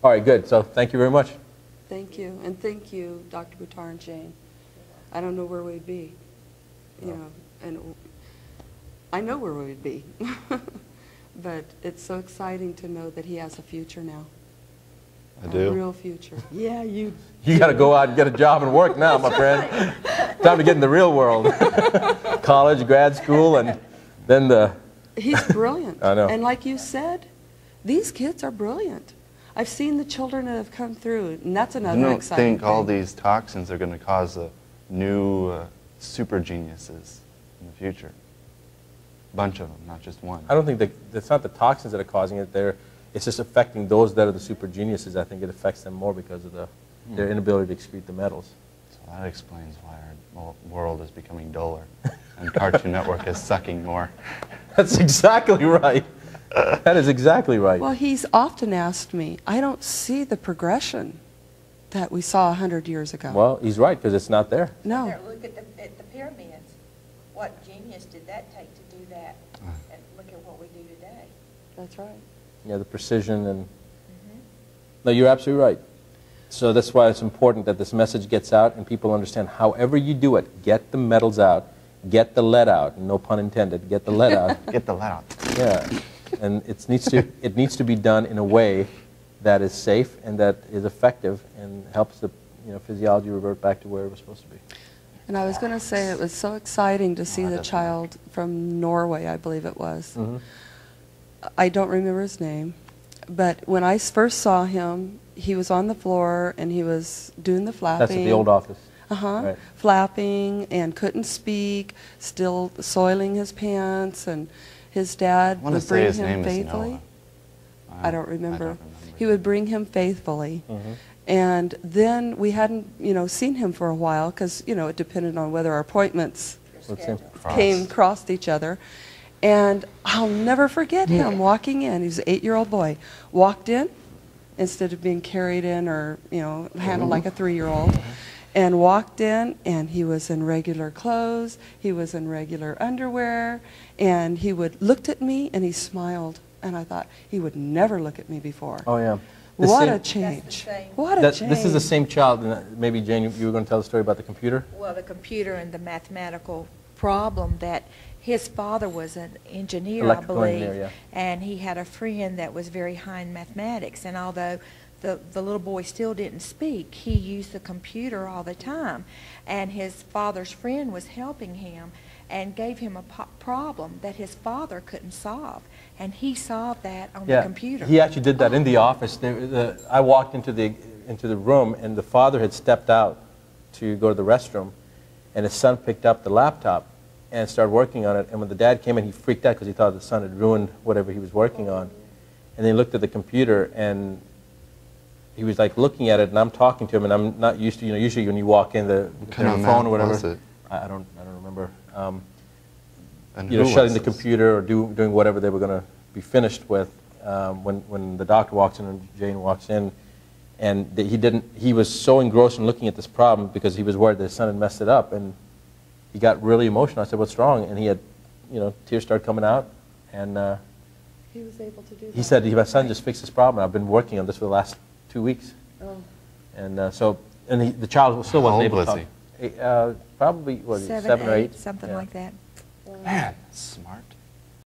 All right, good. So thank you very much. Thank you, and thank you, Dr. Buttar and Jane. I don't know where we'd be, you know, and I know where we'd be, but it's so exciting to know that he has a future now. I do. A real future. Yeah, you. You got to go out and get a job and work now, my friend. Time to get in the real world. College, grad school, and then the... He's brilliant. I know. And like you said, these kids are brilliant. I've seen the children that have come through, and that's another exciting thing. I don't think all these toxins are going to cause new super geniuses in the future. A bunch of them, not just one. I don't think it's not the toxins that are causing it. It's just affecting those that are the super geniuses. I think it affects them more because of their inability to excrete the metals. So that explains why our world is becoming duller and Cartoon Network is sucking more. That's exactly right. That is exactly right. Well, he's often asked me, I don't see the progression that we saw 100 years ago. Well, he's right, because it's not there. No. There, look at the pyramids. What genius did that take to do that? And look at what we do today. That's right. Yeah, the precision and... No, you're absolutely right. So that's why it's important that this message gets out and people understand however you do it, get the metals out, get the lead out, no pun intended, get the lead out. Get the lead out. Yeah, and it needs to be done in a way that is safe and that is effective and helps the physiology revert back to where it was supposed to be. And I was going to say it was so exciting to see the child from Norway, I believe it was. I don't remember his name, but when I first saw him, he was on the floor and he was doing the flapping. That's at the old office. Right. Flapping and couldn't speak, still soiling his pants, and his dad would bring him faithfully. I don't remember. He would bring him faithfully. And then we hadn't, seen him for a while because, it depended on whether our appointments crossed each other. And I'll never forget him walking in. He was an 8-year-old boy. Walked in instead of being carried in or, handled like a 3-year-old. And walked in, and he was in regular clothes. He was in regular underwear. And he looked at me, and he smiled. And I thought, he would never look at me before. Oh, yeah. What a change. What a change. This is the same child. Maybe, Jane, you were going to tell the story about the computer? Well, the computer and the mathematical problem that his father was an engineer, I believe, and he had a friend that was very high in mathematics. And although the little boy still didn't speak, he used the computer all the time. And his father's friend was helping him and gave him a problem that his father couldn't solve. And he solved that on the computer. He actually did that in the office. I walked into the room, and the father had stepped out to go to the restroom, and his son picked up the laptop and started working on it. And when the dad came in, he freaked out because he thought the son had ruined whatever he was working on. And then he looked at the computer, and he was like looking at it, and I'm talking to him, and I'm not used to, usually when you walk in the phone or whatever, I don't remember. Shutting the computer or doing whatever they were going to be finished with when the doctor walks in and Jane walks in, and he was so engrossed in looking at this problem because he was worried that his son had messed it up, and he got really emotional. I said, "What's wrong?" And he had, tears started coming out, and he was able to do that. He said, "My son just fixed this problem. I've been working on this for the last 2 weeks." Oh. And the child still wasn't able to talk. Probably 7 or 8, something like that. Man, smart.